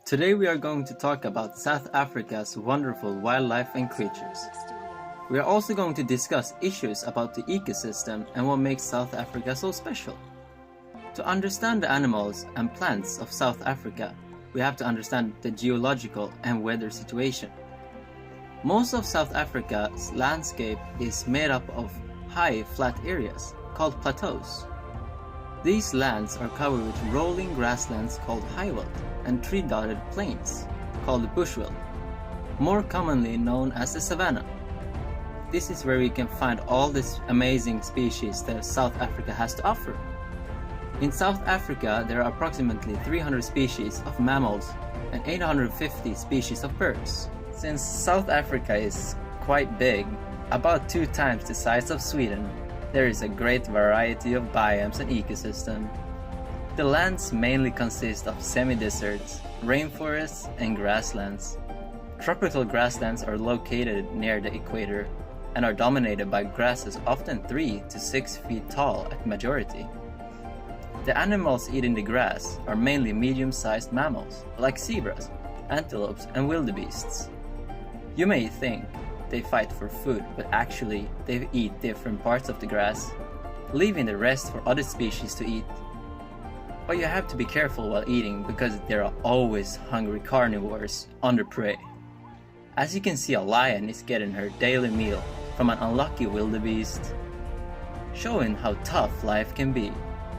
Today we are going to talk about South Africa's wonderful wildlife and creatures. We are also going to discuss issues about the ecosystem and what makes South Africa so special. To understand the animals and plants of South Africa, we have to understand the geological and weather situation. Most of South Africa's landscape is made up of high, flat areas called plateaus. These lands are covered with rolling grasslands called highveld and tree-dotted plains called bushveld, more commonly known as the savanna. This is where we can find all these amazing species that South Africa has to offer. In South Africa, there are approximately 300 species of mammals and 850 species of birds. Since South Africa is quite big, about 2 times the size of Sweden, there is a great variety of biomes and ecosystem. The lands mainly consist of semi-deserts, rainforests, and grasslands. Tropical grasslands are located near the equator and are dominated by grasses often 3 to 6 feet tall at majority. The animals eating the grass are mainly medium-sized mammals like zebras, antelopes, and wildebeests. You may think they fight for food, but actually they eat different parts of the grass, leaving the rest for other species to eat. But you have to be careful while eating because there are always hungry carnivores under prey. As you can see, a lion is getting her daily meal from an unlucky wildebeest, showing how tough life can be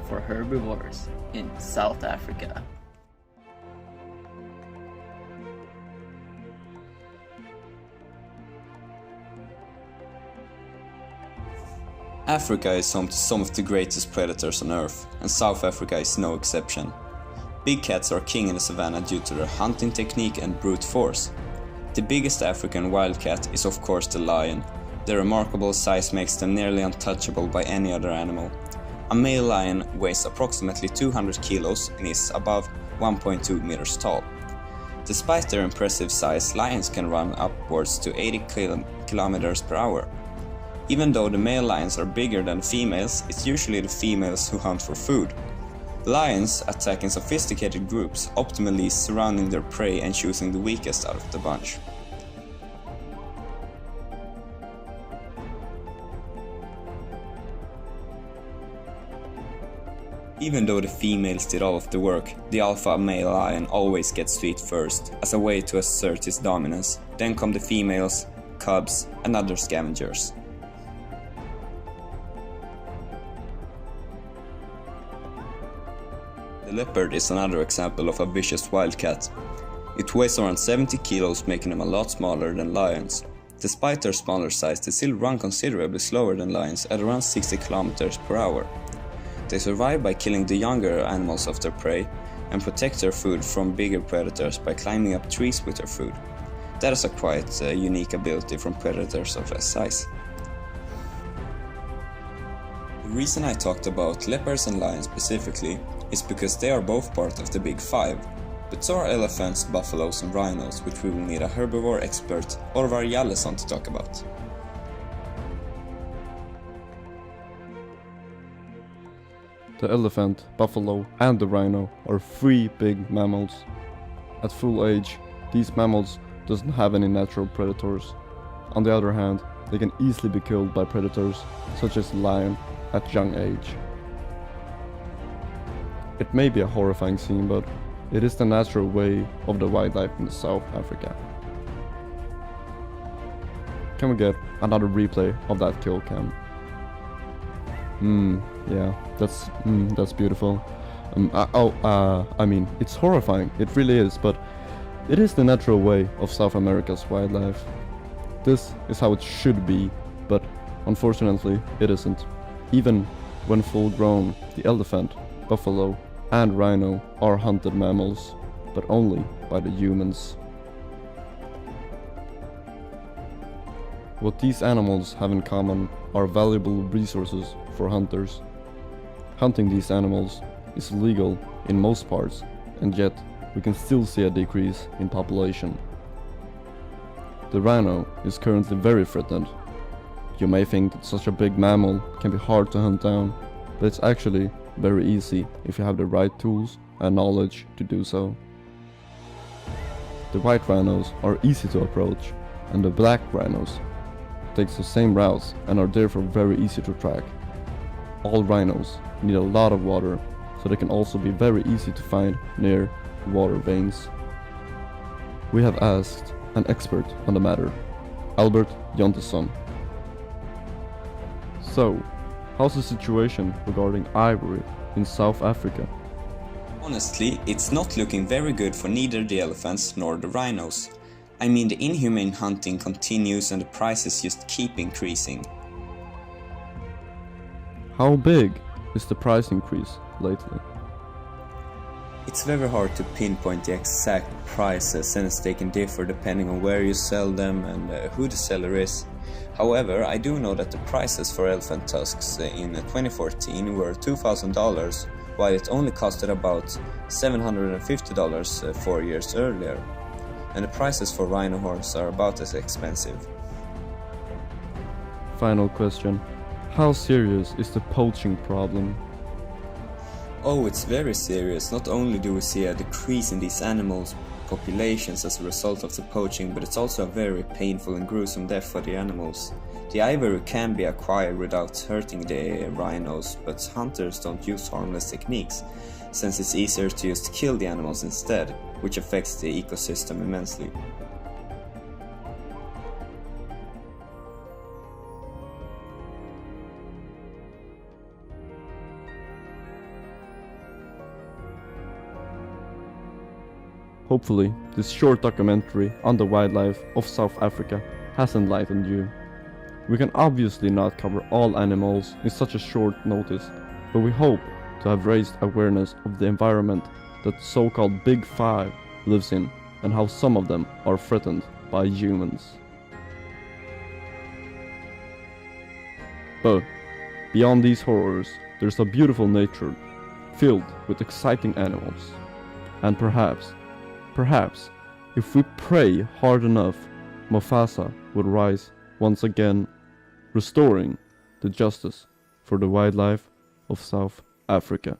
for herbivores in South Africa. Africa is home to some of the greatest predators on Earth, and South Africa is no exception. Big cats are king in the savannah due to their hunting technique and brute force. The biggest African wildcat is of course the lion. Their remarkable size makes them nearly untouchable by any other animal. A male lion weighs approximately 200 kilos and is above 1.2 meters tall. Despite their impressive size, lions can run upwards to 80 kilometers per hour. Even though the male lions are bigger than females, it's usually the females who hunt for food. Lions attack in sophisticated groups, optimally surrounding their prey and choosing the weakest out of the bunch. Even though the females did all of the work, the alpha male lion always gets to eat first, as a way to assert his dominance. Then come the females, cubs, and other scavengers. The leopard is another example of a vicious wildcat. It weighs around 70 kilos, making them a lot smaller than lions. Despite their smaller size, they still run considerably slower than lions at around 60 kilometers per hour. They survive by killing the younger animals of their prey and protect their food from bigger predators by climbing up trees with their food. That is a quite unique ability from predators of less size. The reason I talked about leopards and lions specifically is because they are both part of the Big Five, but so are elephants, buffaloes and rhinos, which we will need a herbivore expert, Orvar Jalleson, to talk about. The elephant, buffalo and the rhino are 3 big mammals. At full age, these mammals doesn't have any natural predators. On the other hand, they can easily be killed by predators, such as the lion, at young age. It may be a horrifying scene, but it is the natural way of the wildlife in South Africa. Can we get another replay of that kill cam? Yeah, that's beautiful. I mean, it's horrifying, it really is, but it is the natural way of South America's wildlife. This is how it should be, but unfortunately it isn't. Even when full grown, the elephant, buffalo and rhino are hunted mammals, but only by the humans. What these animals have in common are valuable resources for hunters. Hunting these animals is illegal in most parts, and yet we can still see a decrease in population. The rhino is currently very threatened. You may think that such a big mammal can be hard to hunt down, but it's actually very easy if you have the right tools and knowledge to do so. the white rhinos are easy to approach, and the black rhinos takes the same routes and are therefore very easy to track. All rhinos need a lot of water, so they can also be very easy to find near water veins. We have asked an expert on the matter, Albert Jontesson. So, how's the situation regarding ivory in South Africa? Honestly, it's not looking very good for neither the elephants nor the rhinos. I mean, the inhumane hunting continues and the prices just keep increasing. How big is the price increase lately? It's very hard to pinpoint the exact prices, since they can differ depending on where you sell them and who the seller is. However, I do know that the prices for elephant tusks in 2014 were $2,000, while it only costed about $750 4 years earlier. And the prices for rhino horns are about as expensive. Final question. How serious is the poaching problem? Oh, it's very serious. Not only do we see a decrease in these animals' populations as a result of the poaching, but it's also a very painful and gruesome death for the animals. The ivory can be acquired without hurting the rhinos, but hunters don't use harmless techniques, since it's easier to just kill the animals instead, which affects the ecosystem immensely. Hopefully, this short documentary on the wildlife of South Africa has enlightened you. We can obviously not cover all animals in such a short notice, but we hope to have raised awareness of the environment that so-called Big Five lives in and how some of them are threatened by humans. But beyond these horrors, there's a beautiful nature filled with exciting animals. And perhaps, if we pray hard enough, Mufasa would rise once again, restoring the justice for the wildlife of South Africa.